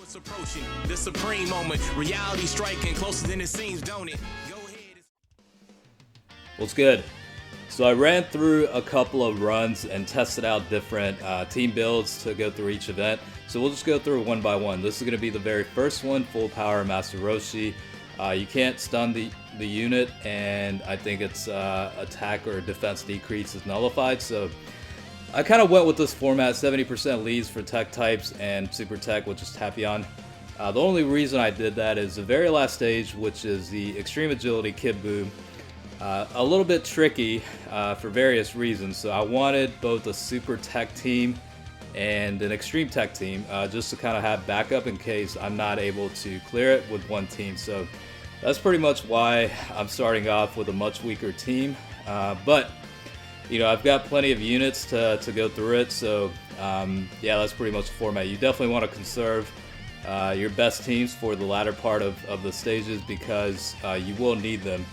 What's approaching the supreme moment? Reality striking closer than it seems, don't it? Go ahead. What's good? So I ran through a couple of runs and tested out different team builds to go through each event. So we'll just go through one by one. This is going to be the very first one, full power Master Roshi. You can't stun the unit, and I think its attack or defense decrease is nullified. So I kind of went with this format, 70% leads for tech types and super tech, which is Tapion. The only reason I did that is the very last stage, which is the extreme agility Kid Buu. A little bit tricky for various reasons. So I wanted both a super tech team and an extreme tech team just to kind of have backup in case I'm not able to clear it with one team. So that's pretty much why I'm starting off with a much weaker team. But you know, I've got plenty of units to go through it, so yeah, that's pretty much the format. You definitely want to conserve your best teams for the latter part of the stages because you will need them.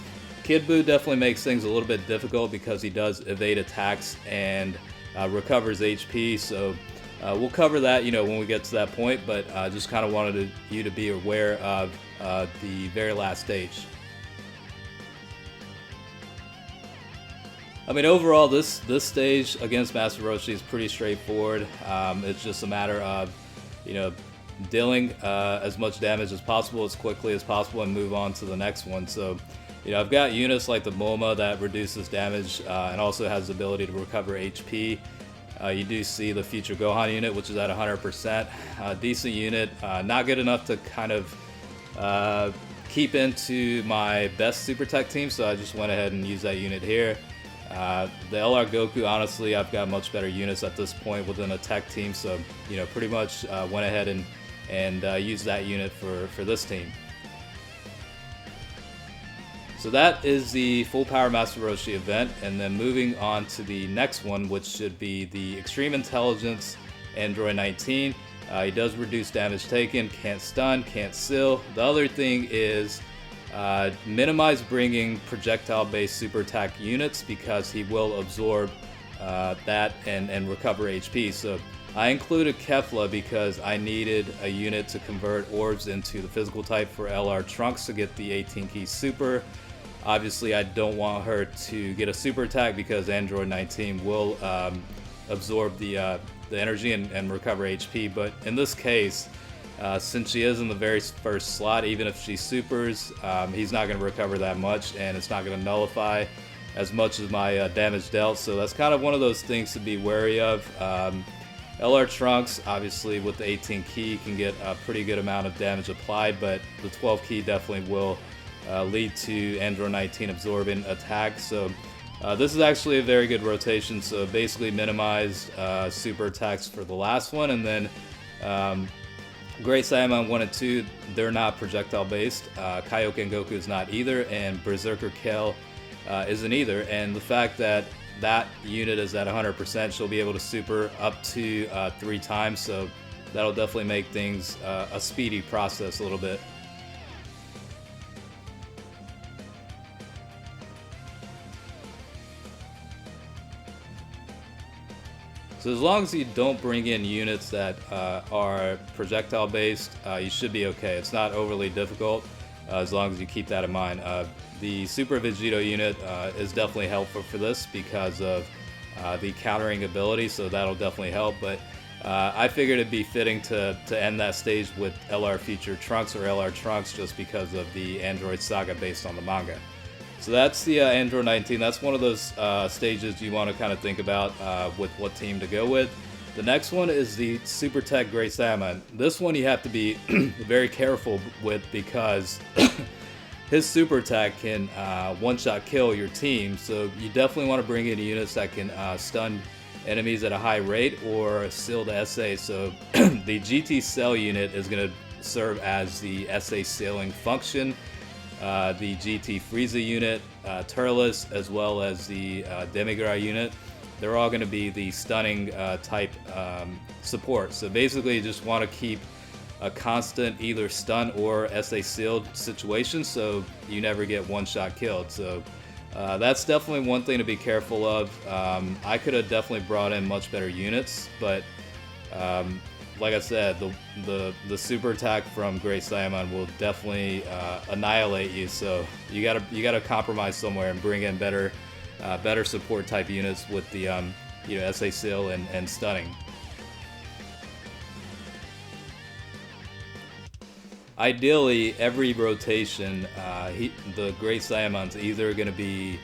Kid Buu definitely makes things a little bit difficult because he does evade attacks and recovers HP, so we'll cover that, you know, when we get to that point, but just kind of wanted you to be aware of the very last stage. I mean, overall, this stage against Master Roshi is pretty straightforward. It's just a matter of, you know, dealing as much damage as possible, as quickly as possible, and move on to the next one. So, you know, I've got units like the Moma that reduces damage and also has the ability to recover HP. You do see the future Gohan unit, which is at 100%. Decent unit, not good enough to kind of keep into my best super tech team, so I just went ahead and used that unit here. The LR Goku, honestly, I've got much better units at this point within a tech team, so, you know, pretty much went ahead and used that unit for this team. So that is the full power Master Roshi event, and then moving on to the next one, which should be the Extreme Intelligence Android 19. He does reduce damage taken, can't stun, can't seal. The other thing is minimize bringing projectile-based super attack units because he will absorb that and recover HP. So I included Kefla because I needed a unit to convert orbs into the physical type for LR Trunks to get the 18 key super. Obviously, I don't want her to get a super attack because Android 19 will absorb the energy and recover HP. But in this case, since she is in the very first slot, even if she supers, he's not going to recover that much, and it's not going to nullify as much as my damage dealt. So that's kind of one of those things to be wary of. LR Trunks, obviously, with the 18 key, can get a pretty good amount of damage applied, but the 12 key definitely will lead to Android 19 absorbing attack. So this is actually a very good rotation. So basically minimized super attacks for the last one, and then Great Saiyaman 1 and 2, they're not projectile based. Kaioken Goku is not either, and Berserker Kale isn't either. And the fact that that unit is at 100%, she'll be able to super up to 3 times, so that'll definitely make things a speedy process a little bit. So as long as you don't bring in units that are projectile based, you should be okay. It's not overly difficult as long as you keep that in mind. The Super Vegito unit is definitely helpful for this because of the countering ability, so that'll definitely help. But I figured it'd be fitting to end that stage with LR Future Trunks or LR Trunks just because of the Android saga based on the manga. So that's the Android 19. That's one of those stages you want to kind of think about with what team to go with. The next one is the Super Tech Great Saiyaman. This one you have to be very careful with because his super attack can one-shot kill your team. So you definitely want to bring in units that can stun enemies at a high rate or seal the SA. So the GT Cell unit is going to serve as the SA sealing function. The GT Frieza unit, Turles, as well as the Demigra unit, they're all going to be the stunning type support. So basically you just want to keep a constant either stun or SA sealed situation so you never get one shot killed. So that's definitely one thing to be careful of. I could have definitely brought in much better units, but like I said, the super attack from Great Saiyaman will definitely annihilate you. So you gotta compromise somewhere and bring in better support type units with the SA Seal and stunning. Ideally, every rotation, the Great Saiyaman's either going to be,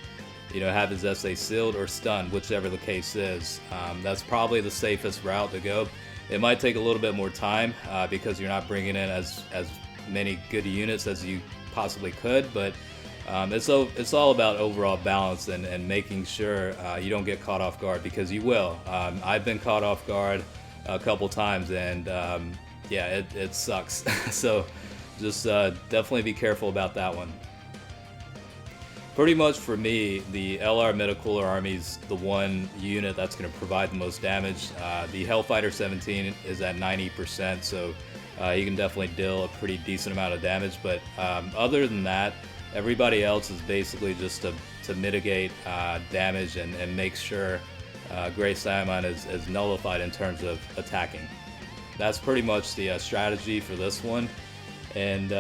have his SA sealed or stunned, whichever the case is. That's probably the safest route to go. It might take a little bit more time because you're not bringing in as many good units as you possibly could, but it's all about overall balance and making sure you don't get caught off guard, because you will. I've been caught off guard a couple times, and yeah, it sucks. So just definitely be careful about that one. Pretty much for me, the LR Metacooler Army is the one unit that's going to provide the most damage. The Hellfighter 17 is at 90%, so you can definitely deal a pretty decent amount of damage. But other than that, everybody else is basically just to mitigate damage and make sure Great Saiyaman is nullified in terms of attacking. That's pretty much the strategy for this one, and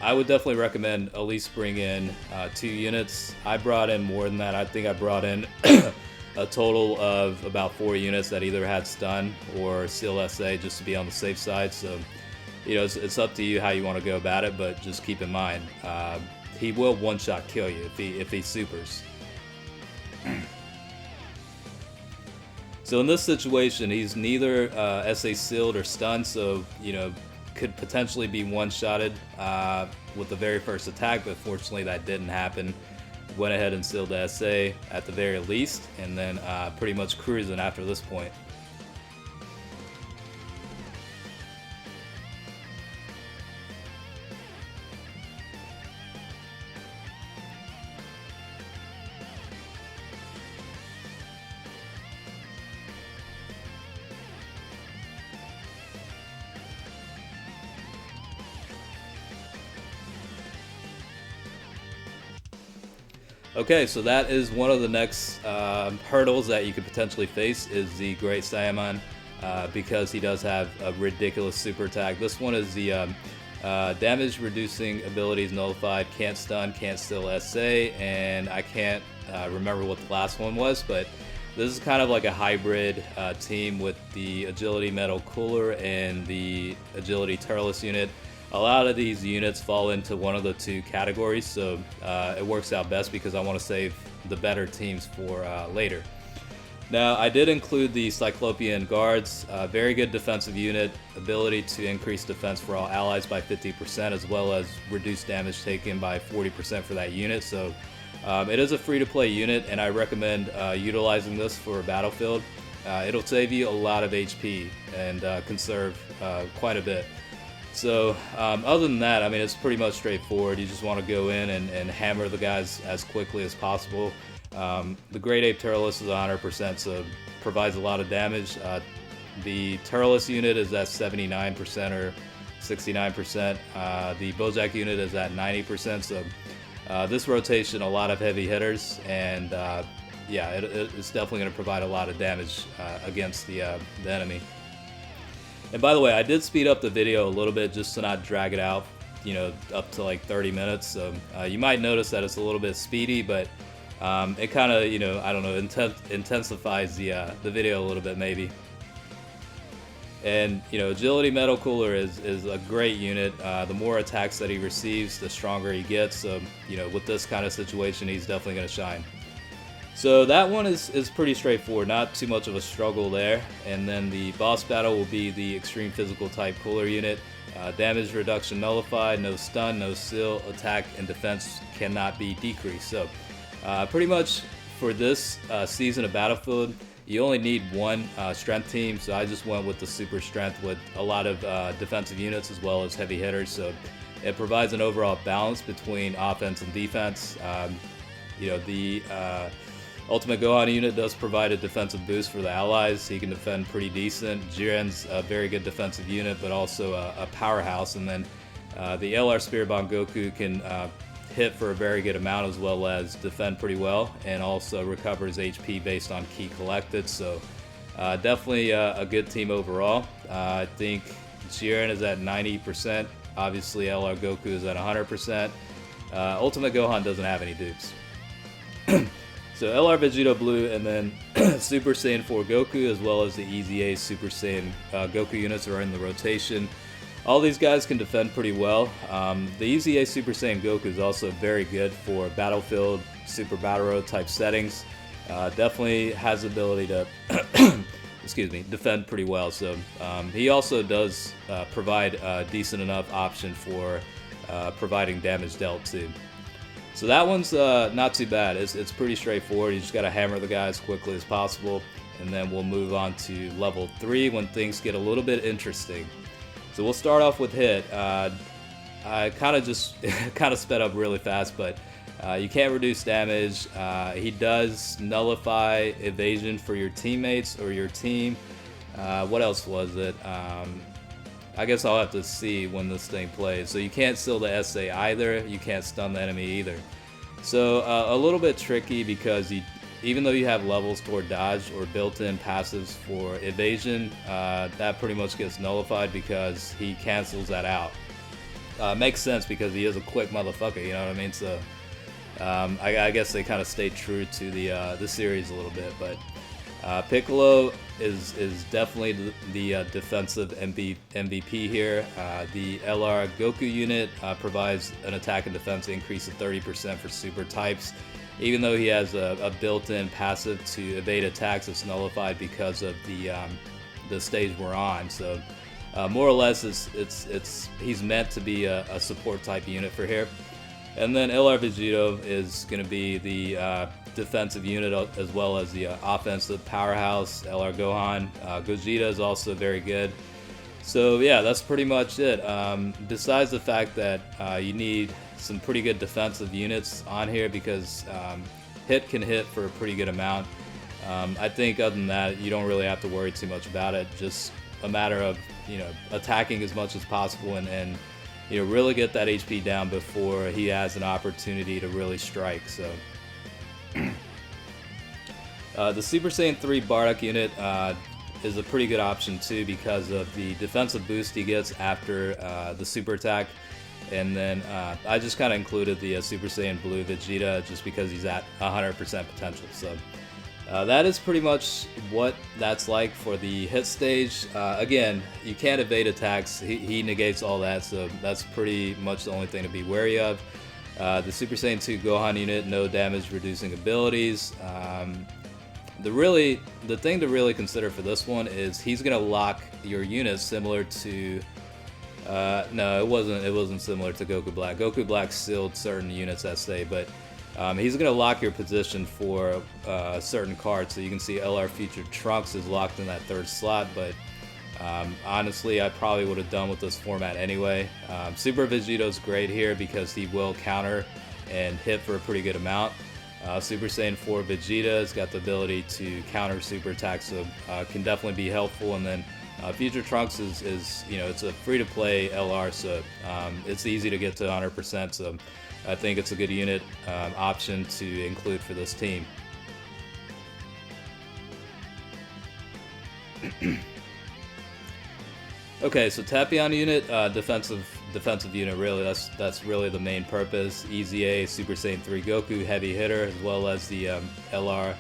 I would definitely recommend at least bring in 2 units. I brought in more than that. I think I brought in a total of about 4 units that either had stun or seal SA, just to be on the safe side. So it's up to you how you want to go about it, but just keep in mind he will one-shot kill you if he supers. So in this situation, he's neither SA sealed or stunned, so could potentially be one-shotted with the very first attack, but fortunately that didn't happen. Went ahead and sealed the SA at the very least, and then pretty much cruising after this point. Okay, so that is one of the next hurdles that you could potentially face, is the Great Saiyaman, because he does have a ridiculous super attack. This one is the damage reducing abilities nullified, can't stun, can't steal SA, and I can't remember what the last one was, but this is kind of like a hybrid team with the Agility Metal Cooler and the Agility Turles unit. A lot of these units fall into one of the 2 categories, so it works out best because I want to save the better teams for later. Now, I did include the Cyclopean Guards, very good defensive unit, ability to increase defense for all allies by 50%, as well as reduce damage taken by 40% for that unit. So it is a free-to-play unit, and I recommend utilizing this for Battlefield. It'll save you a lot of HP and conserve quite a bit. So other than that, I mean, it's pretty much straightforward. You just want to go in and hammer the guys as quickly as possible. The Great Ape Turles is 100%, so provides a lot of damage. The Turles unit is at 79% or 69%. The Bojack unit is at 90%, so this rotation, a lot of heavy hitters, and yeah, it's definitely going to provide a lot of damage against the enemy. And by the way, I did speed up the video a little bit just to not drag it out, up to like 30 minutes. So you might notice that it's a little bit speedy, but it kind of, I don't know, intensifies the video a little bit maybe. And Agility Metal Cooler is a great unit. The more attacks that he receives, the stronger he gets. So with this kind of situation, he's definitely going to shine. So that one is pretty straightforward, not too much of a struggle there. And then the boss battle will be the Extreme Physical Type Cooler unit. Damage reduction nullified, no stun, no seal, attack and defense cannot be decreased. So pretty much for this season of Battlefield, you only need one strength team. So I just went with the super strength with a lot of defensive units as well as heavy hitters. So it provides an overall balance between offense and defense. The Ultimate Gohan unit does provide a defensive boost for the allies. He can defend pretty decent. Jiren's a very good defensive unit, but also a powerhouse. And then the LR Spirit Bomb Goku can hit for a very good amount, as well as defend pretty well, and also recovers HP based on ki collected. So Definitely a good team overall. I think Jiren is at 90%. Obviously, LR Goku is at 100%. Ultimate Gohan doesn't have any dupes. So LR Vegeta Blue, and then Super Saiyan 4 Goku, as well as the EZA Super Saiyan Goku units are in the rotation. All these guys can defend pretty well. The EZA Super Saiyan Goku is also very good for Battlefield, Super Battle Road type settings. Definitely has the ability to excuse me, defend pretty well. So he also does provide a decent enough option for providing damage dealt too. So that one's not too bad. It's pretty straightforward. You just got to hammer the guy as quickly as possible, and then we'll move on to level 3 when things get a little bit interesting. So we'll start off with hit. I kind of just sped up really fast, but you can't reduce damage. He does nullify evasion for your teammates or your team. What else was it? I guess I'll have to see when this thing plays. So you can't seal the SA either. You can't stun the enemy either. So a little bit tricky because even though you have levels toward dodge or built-in passives for evasion, that pretty much gets nullified because he cancels that out. Makes sense because he is a quick motherfucker, you know what I mean? So I guess they kind of stayed true to the series a little bit, but Piccolo is definitely the defensive MVP here. The LR Goku unit provides an attack and defense increase of 30% for super types. Even though he has a built-in passive to evade attacks, it's nullified because of the stage we're on. So more or less, he's meant to be a support type unit for here. And then LR Vegito is going to be the defensive unit as well as the offensive powerhouse. LR Gohan. Gogeta is also very good. So yeah, that's pretty much it. Besides the fact that you need some pretty good defensive units on here because hit can hit for a pretty good amount. I think other than that, you don't really have to worry too much about it. Just a matter of attacking as much as possible and really get that HP down before he has an opportunity to really strike. So the Super Saiyan 3 Bardock unit is a pretty good option too because of the defensive boost he gets after the super attack. And then I just kind of included the Super Saiyan Blue Vegeta just because he's at 100% potential. So that is pretty much what that's like for the hit stage. Again, you can't evade attacks. He negates all that, so that's pretty much the only thing to be wary of. The Super Saiyan 2 Gohan unit, no damage reducing abilities. The thing to really consider for this one is he's gonna lock your units similar to. No, it wasn't similar to Goku Black. Goku Black sealed certain units that stay, but he's going to lock your position for certain cards. So you can see LR Featured Trunks is locked in that third slot, but honestly, I probably would have done with this format anyway. Super Vegito's great here because he will counter and hit for a pretty good amount. Super Saiyan 4 Vegeta has got the ability to counter super attacks, so can definitely be helpful. And then Future Trunks is it's a free-to-play LR, so it's easy to get to 100%. So I think it's a good unit option to include for this team. Okay, so Tapion unit, defensive unit. Really, that's really the main purpose. EZA Super Saiyan 3 Goku, heavy hitter, as well as the LR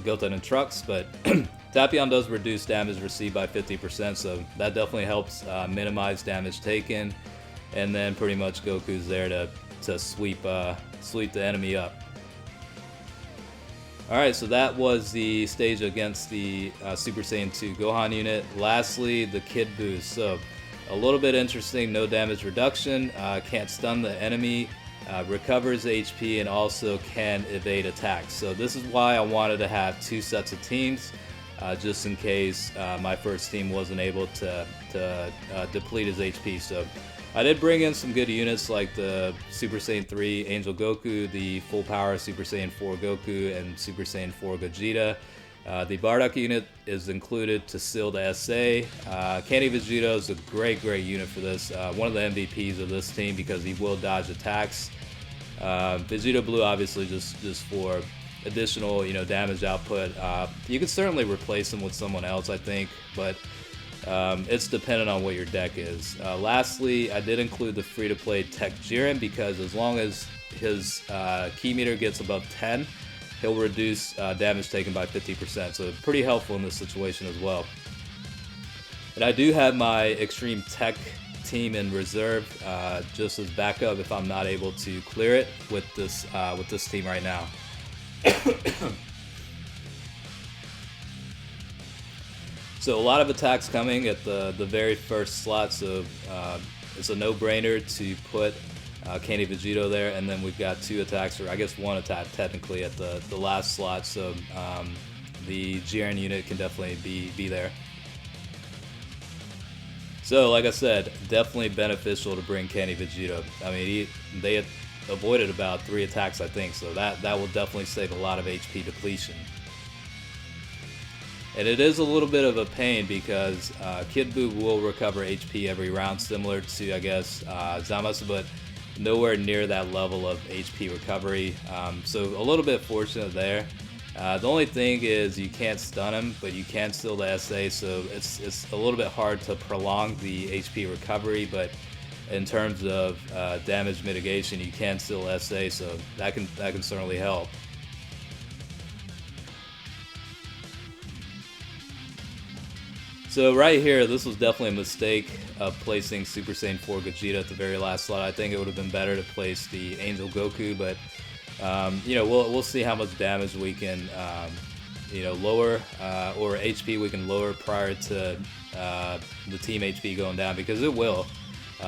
Goten and Trunks, but Tapion does reduce damage received by 50%, so that definitely helps minimize damage taken, and then pretty much Goku's there to sweep the enemy up. Alright, so that was the stage against the Super Saiyan 2 Gohan unit. Lastly, the Kid Boost. So a little bit interesting, no damage reduction, can't stun the enemy, recovers HP, and also can evade attacks. So this is why I wanted to have two sets of teams, just in case my first team wasn't able to deplete his HP. So I did bring in some good units like the Super Saiyan 3 Angel Goku, the full power Super Saiyan 4 Goku, and Super Saiyan 4 Gogeta. The Bardock unit is included to seal the SA. Candy Vegito is a great unit for this. One of the MVPs of this team because he will dodge attacks. Vegito Blue obviously just for additional, damage output. You could certainly replace him with someone else, I think, but it's dependent on what your deck is. Lastly, I did include the free-to-play Tech Jiren because as long as his key meter gets above 10, he'll reduce damage taken by 50%, so pretty helpful in this situation as well. And I do have my Extreme Tech team in reserve, just as backup if I'm not able to clear it with this team right now. So a lot of attacks coming at the very first slot, so it's a no-brainer to put Candy Vegito there, and then we've got 2 attacks, or I guess 1 attack technically at the last slot, so the Jiren unit can definitely be there. So like I said, definitely beneficial to bring Candy Vegito. I mean, they had avoided about 3 attacks, I think, so that will definitely save a lot of HP depletion. And it is a little bit of a pain because Kid Buu will recover HP every round, similar to, I guess, Zamasu, but nowhere near that level of HP recovery. So a little bit fortunate there. The only thing is you can't stun him, but you can steal the SA, so it's a little bit hard to prolong the HP recovery, but in terms of damage mitigation, you can steal SA, so that can certainly help. So right here, this was definitely a mistake of placing Super Saiyan 4 Gogeta at the very last slot. I think it would have been better to place the Angel Goku, but we'll see how much damage we can lower or HP we can lower prior to the team HP going down, because it will.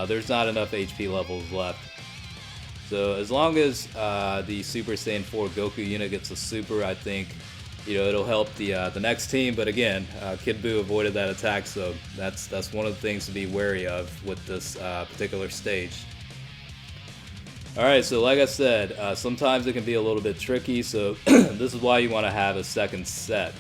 There's not enough HP levels left. So as long as the Super Saiyan 4 Goku unit gets a super, I think it'll help the next team. But again, Kid Buu avoided that attack, so that's one of the things to be wary of with this particular stage. Alright, so like I said, sometimes it can be a little bit tricky, so this is why you want to have a second set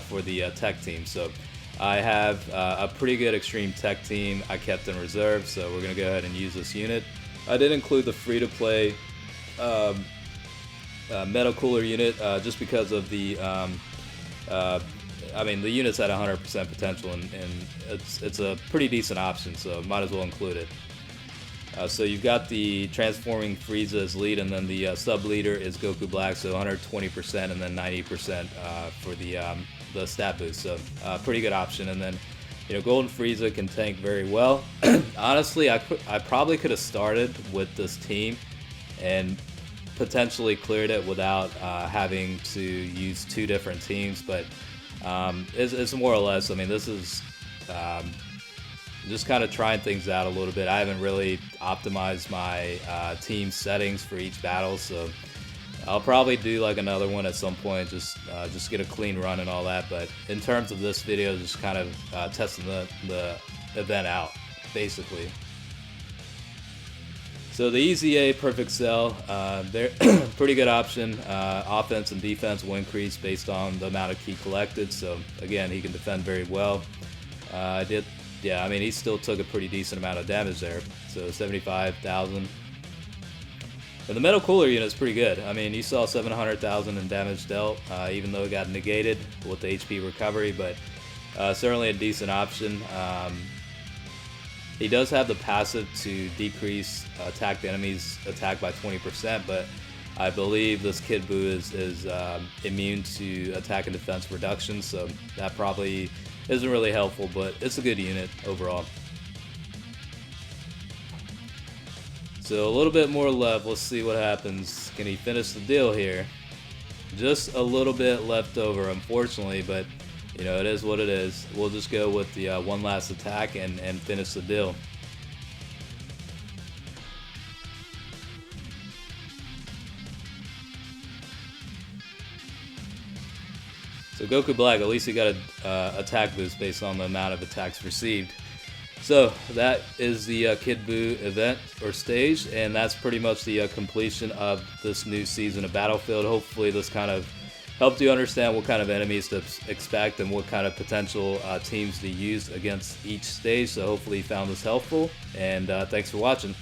for the tech team. So I have a pretty good Extreme Tech team I kept in reserve, so we're going to go ahead and use this unit. I did include the free-to-play Metal Cooler unit just because of the, the unit's at 100% potential, and it's a pretty decent option, so might as well include it. So you've got the Transforming Frieza as lead, and then the sub-leader is Goku Black, so 120% and then 90% for the stat boost, so pretty good option. And then Golden Frieza can tank very well. Honestly, I probably could have started with this team and potentially cleared it without having to use 2 different teams, but it's more or less, this is just kind of trying things out a little bit. I haven't really optimized my team settings for each battle, so I'll probably do like another one at some point, just get a clean run and all that. But in terms of this video, just kind of testing the event out, basically. So the EZA Perfect Cell, they're pretty good option. Offense and defense will increase based on the amount of ki collected. So again, he can defend very well. He still took a pretty decent amount of damage there. So 75,000. And the Metal Cooler unit is pretty good. You saw 700,000 in damage dealt, even though it got negated with the HP recovery, but certainly a decent option. He does have the passive to decrease attacked enemies' attack by 20%, but I believe this Kid Buu is immune to attack and defense reduction, so that probably isn't really helpful, but it's a good unit overall. So a little bit more left. Let's see what happens. Can he finish the deal here? Just a little bit left over, unfortunately, but it is what it is. We'll just go with the one last attack and finish the deal. So Goku Black, at least he got a attack boost based on the amount of attacks received. So that is the Kid Buu event or stage, and that's pretty much the completion of this new season of Battlefield. Hopefully this kind of helped you understand what kind of enemies to expect and what kind of potential teams to use against each stage. So hopefully you found this helpful, and thanks for watching.